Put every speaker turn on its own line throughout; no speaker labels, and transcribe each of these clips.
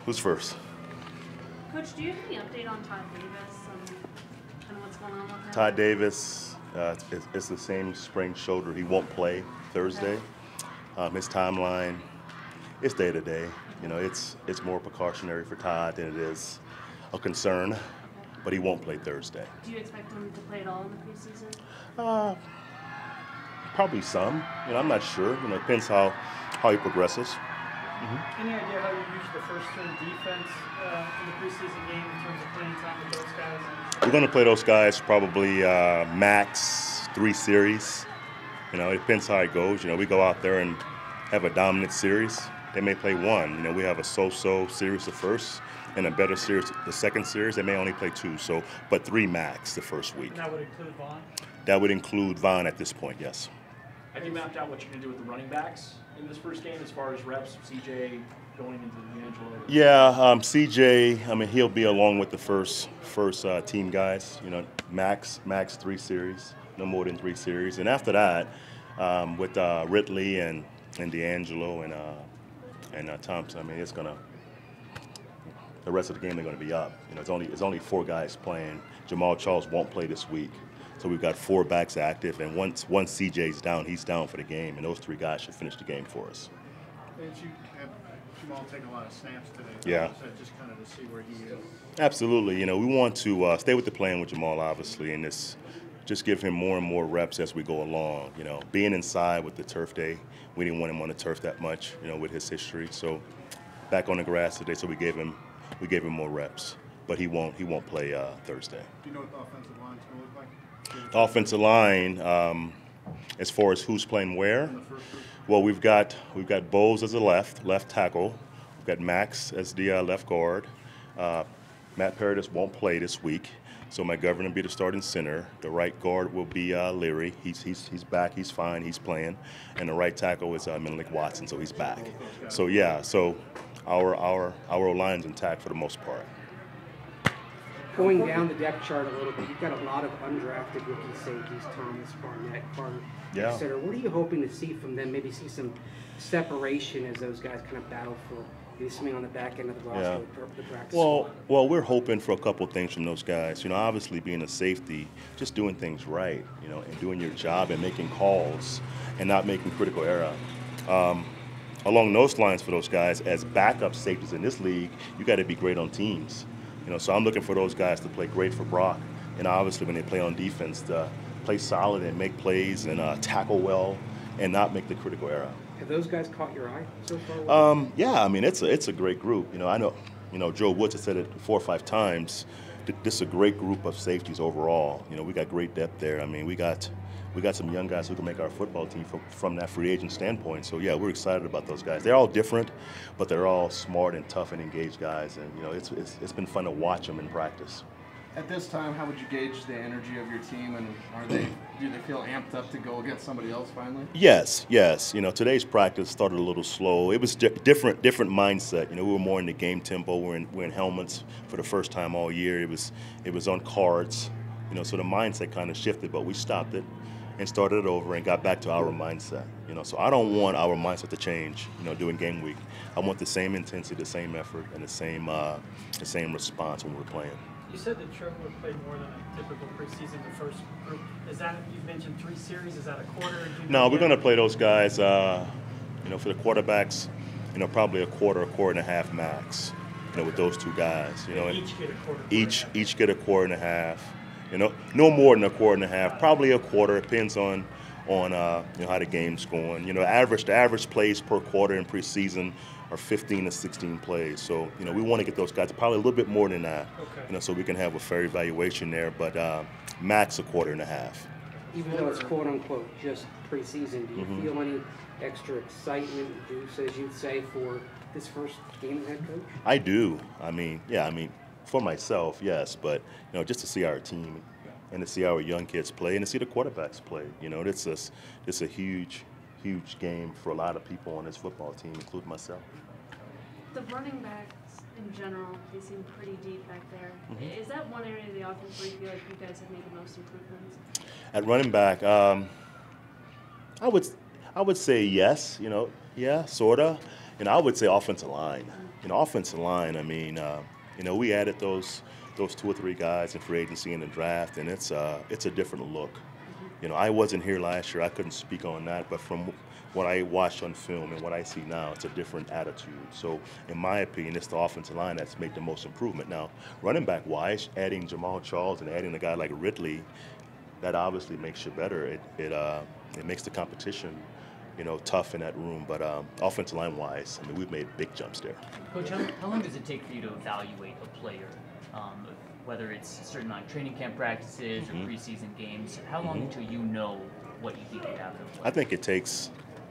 Who's first?
Coach, do you have any update on Todd Davis and kind of what's going on with him?
Todd Davis, it's the same sprained shoulder. He won't play Thursday. His timeline, it's day to day. You know, it's more precautionary for Todd than it is a concern, but he won't play Thursday.
Do you expect him to play at all in the preseason?
Probably some. You know, I'm not sure. You know, it depends how he progresses.
Any idea how you use the first-string defense in the preseason game in terms of playing time with those guys?
We're going to play those guys probably max 3 series. You know, it depends how it goes. You know, we go out there and have a dominant series. They may play 1. You know, we have a so-so series the first and a better series the second series. They may only play 2. So, but 3 max the first week.
And that would include Vaughn?
That would include Vaughn at this point, yes.
Have you mapped out what you're going to do with the running backs in this first game as far as reps, CJ going into D'Angelo?
Yeah, CJ, I mean, he'll be along with the first team guys, you know, max 3 series, no more than 3 series. And after that, with Ridley and D'Angelo and Thompson, I mean, it's going to, the rest of the game they're going to be up. You know, it's only 4 guys playing. Jamal Charles won't play this week. So we've got 4 backs active, and once CJ's down, he's down for the game, and those 3 guys should finish the game for us.
Vance, you had Jamal take a lot of snaps today.
Yeah.
Just kind of to see where he is.
Absolutely. You know, we want to stay with the plan with Jamal, obviously, and just give him more and more reps as we go along. You know, being inside with the turf day, we didn't want him on the turf that much, you know, with his history. So back on the grass today, so we gave him more reps, but he won't play Thursday.
Do you know what the offensive line's going to look like?
The offensive line, as far as who's playing where, well, we've got Bowles as a left tackle. We've got Max as the left guard. Matt Paradis won't play this week, so McGovern will be the starting center. The right guard will be Leary. He's back. He's fine. He's playing. And the right tackle is Menelik Watson, so he's back. So yeah, so our line's intact for the most part.
Going down the depth chart a little bit, you've got a lot of undrafted rookie safeties, Thomas, Barnett, Carter, etc. What are you hoping to see from them? Maybe see some separation as those guys kind of battle for maybe something on the back end of the roster, the practice squad?
Well, we're hoping for a couple of things from those guys. You know, obviously being a safety, just doing things right, you know, and doing your job and making calls and not making critical error. Along those lines for those guys, as backup safeties in this league, you got to be great on teams. You know, so I'm looking for those guys to play great for Brock, and obviously when they play on defense, to play solid and make plays and tackle well, and not make the critical error.
Have those guys caught your eye so far?
Yeah, I mean it's a great group. You know, I know, you know, Joe Woods has said it 4 or 5 times. This is a great group of safeties overall. You know, we got great depth there. I mean, we got some young guys who can make our football team from that free agent standpoint. So yeah, we're excited about those guys. They're all different, but they're all smart and tough and engaged guys. And you know, it's been fun to watch them in practice.
At this time, how would you gauge the energy of your team, and do they feel amped up to go against somebody else finally? Yes.
You know, today's practice started a little slow. It was different mindset. You know, we were more in the game tempo. We're in helmets for the first time all year. It was on cards. You know, so the mindset kind of shifted, but we stopped it and started it over and got back to our mindset. You know, so I don't want our mindset to change, you know, during game week. I want the same intensity, the same effort, and the same response when we're playing.
You said that Trevor would play more than a typical preseason, the first group. Is that, you've mentioned 3 series, is that a quarter?
No, we're going to play those guys, you know, for the quarterbacks, you know, probably a quarter and a half max, you know, with those 2 guys. You know,
each get a quarter.
Each get a quarter and a half. You know, no more than a quarter and a half, probably a quarter. It depends on you know, how the game's going. You know, the average plays per quarter in preseason are 15 to 16 plays. So, you know, we want to get those guys probably a little bit more than that.
Okay.
You know, so we can have a fair evaluation there, but max a quarter and a half.
Even though it's quote unquote just preseason, do you feel any extra excitement, juice, as you'd say, for this first game as head coach?
I do. I mean, for myself, yes, but you know, just to see our team and to see our young kids play and to see the quarterbacks play, you know, it's a huge game for a lot of people on this football team, including myself.
The running backs in general, they seem pretty deep back there. Is that one area of the offense where you feel like you guys have made the most improvements?
At running back, I would say yes. You know, yeah, sorta. And I would say offensive line. offensive line, I mean, we added those 2 or 3 guys in free agency in the draft, and it's a different look. I wasn't here last year. I couldn't speak on that, but from what I watched on film and what I see now, it's a different attitude. So, in my opinion, it's the offensive line that's made the most improvement. Now, running back wise, adding Jamal Charles and adding a guy like Ridley, that obviously makes you better. It makes the competition, tough in that room. But offensive line wise, I mean, we've made big jumps there.
Coach, how long does it take for you to evaluate a player? Whether it's a certain amount of training camp practices or preseason games, how long until you know what you think you have in a player?
I think it takes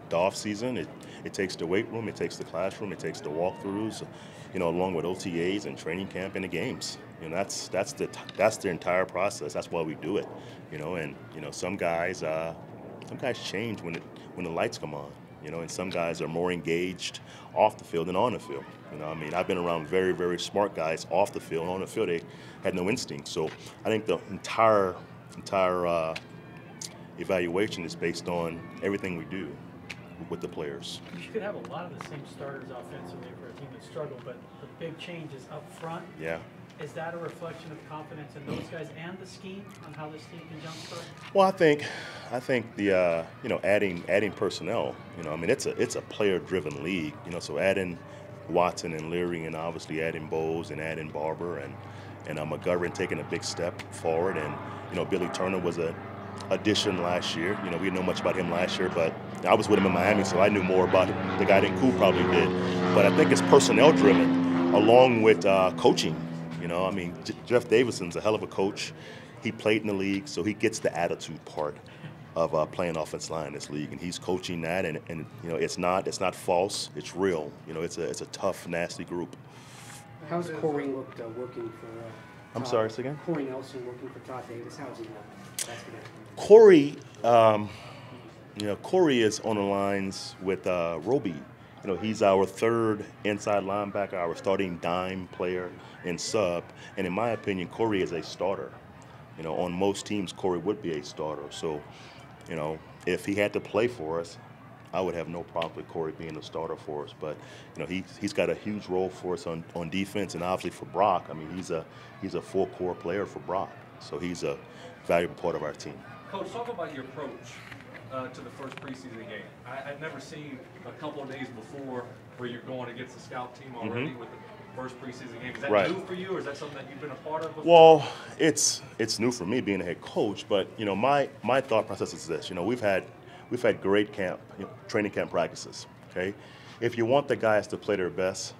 the off season. It takes the weight room. It takes the classroom. It takes the walkthroughs, along with OTAs and training camp and the games. That's the entire process. That's why we do it. And some guys change when the lights come on. And some guys are more engaged off the field than on the field. I mean, I've been around very, very smart guys off the field. On the field, they had no instinct. So I think the entire evaluation is based on everything we do with the players.
You could have a lot of the same starters offensively for a team that struggled, but the big change is up front.
Yeah.
Is that a reflection of confidence in those guys and the scheme on how this team can jumpstart?
Well, I think the adding personnel. I mean, it's a player-driven league. So adding Watson and Leary, and obviously adding Bowles and adding Barber and McGovern taking a big step forward, and Billy Turner was a addition last year. We didn't know much about him last year, but I was with him in Miami, so I knew more about the guy than Koo probably did. But I think it's personnel-driven, along with coaching. I mean, Jeff Davison's a hell of a coach. He played in the league, so he gets the attitude part of playing offensive line in this league, and he's coaching that. And it's not false. It's real. It's a tough, nasty group.
How's Corey looked working for?
I'm sorry, say again.
Corey Nelson working for Todd Davis. How's he look?
Corey, Corey is on the lines with Roby. He's our third inside linebacker, our starting dime player in sub. And in my opinion, Corey is a starter. On most teams, Corey would be a starter. So, if he had to play for us, I would have no problem with Corey being a starter for us. But, he's got a huge role for us on defense, and obviously for Brock. I mean, he's a full core player for Brock. So he's a valuable part of our team.
Coach, talk about your approach to the first preseason game. I've never seen a couple of days before where you're going against the scout team already with the first preseason game. Is that new for you, or is that something that you've been a part of before?
Well, it's new for me being a head coach, but my thought process is this. We've had great training camp practices. Okay, if you want the guys to play their best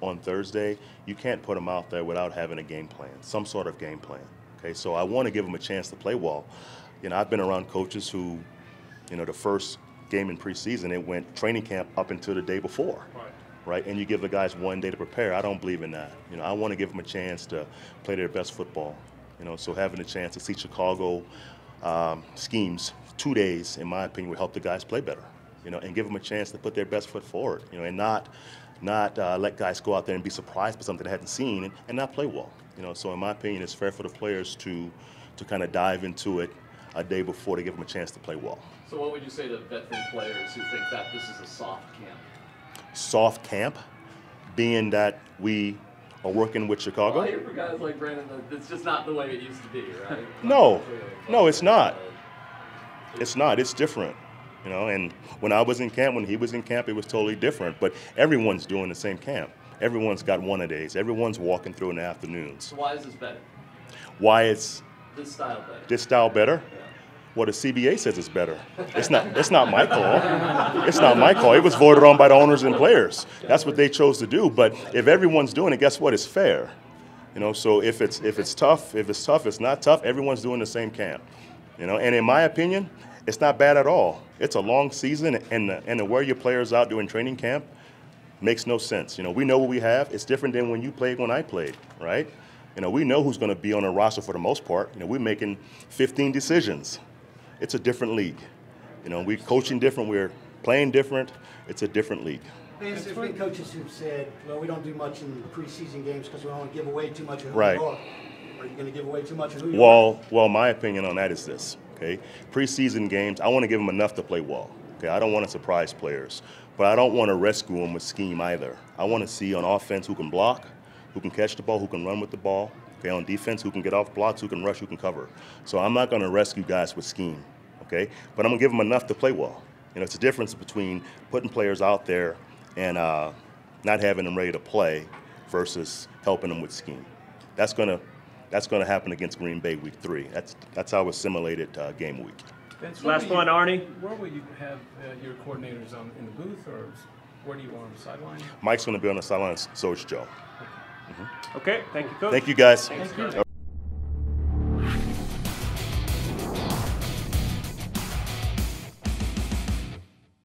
on Thursday, you can't put them out there without having a game plan, some sort of game plan. Okay, so I want to give them a chance to play well. I've been around coaches who, the first game in preseason, it went training camp up until the day before, right? And you give the guys 1 day to prepare. I don't believe in that. I want to give them a chance to play their best football. So having a chance to see Chicago schemes 2 days, in my opinion, will help the guys play better. And give them a chance to put their best foot forward. And not let guys go out there and be surprised by something they hadn't seen and not play well. So in my opinion, it's fair for the players to kind of dive into it a day before to give them a chance to play well.
So what would you say to veteran players who think that this is a soft camp?
Soft camp, being that we are working with Chicago?
Well, I hear for guys like Brandon that it's just not the way it used to be, right?
No, it's not. It's not. It's different. And when I was in camp, when he was in camp, it was totally different. But everyone's doing the same camp. Everyone's got one-a-days. Everyone's walking through in the afternoons.
So why is this better?
Why is
this style better?
This style better?
Yeah.
Well, the CBA says it's better. It's not my call. It's not my call. It was voted on by the owners and players. That's what they chose to do. But if everyone's doing it, guess what? It's fair. So if it's tough, it's not tough. Everyone's doing the same camp. And in my opinion, it's not bad at all. It's a long season, and to wear your players out doing training camp makes no sense. We know what we have. It's different than when you played, when I played, right? We know who's going to be on the roster for the most part. We're making 15 decisions. It's a different league. We're coaching different. We're playing different. It's a different league.
Vance, there's been coaches who've said, well, we don't do much in preseason games because we don't want to give away too much of who we are. Are you going to give away too much of who you are?
Well, my opinion on that is this, okay? Preseason games, I want to give them enough to play well. Okay, I don't want to surprise players. but I don't want to rescue them with scheme either. I want to see on offense who can block, who can catch the ball, who can run with the ball. Okay, on defense, who can get off blocks, who can rush, who can cover. So I'm not going to rescue guys with scheme, okay? But I'm going to give them enough to play well. You know, it's a difference between putting players out there and not having them ready to play versus helping them with scheme. That's going to happen against Green Bay week 3. That's how it's simulated game week.
Vince,
Last one, Arnie.
Where will you have your coordinators in the booth, or where do you want them sideline?
Mike's going to be on the sideline, so is Joe.
Okay, thank you, Coach.
Thank you, guys.
Thanks, Coach.
All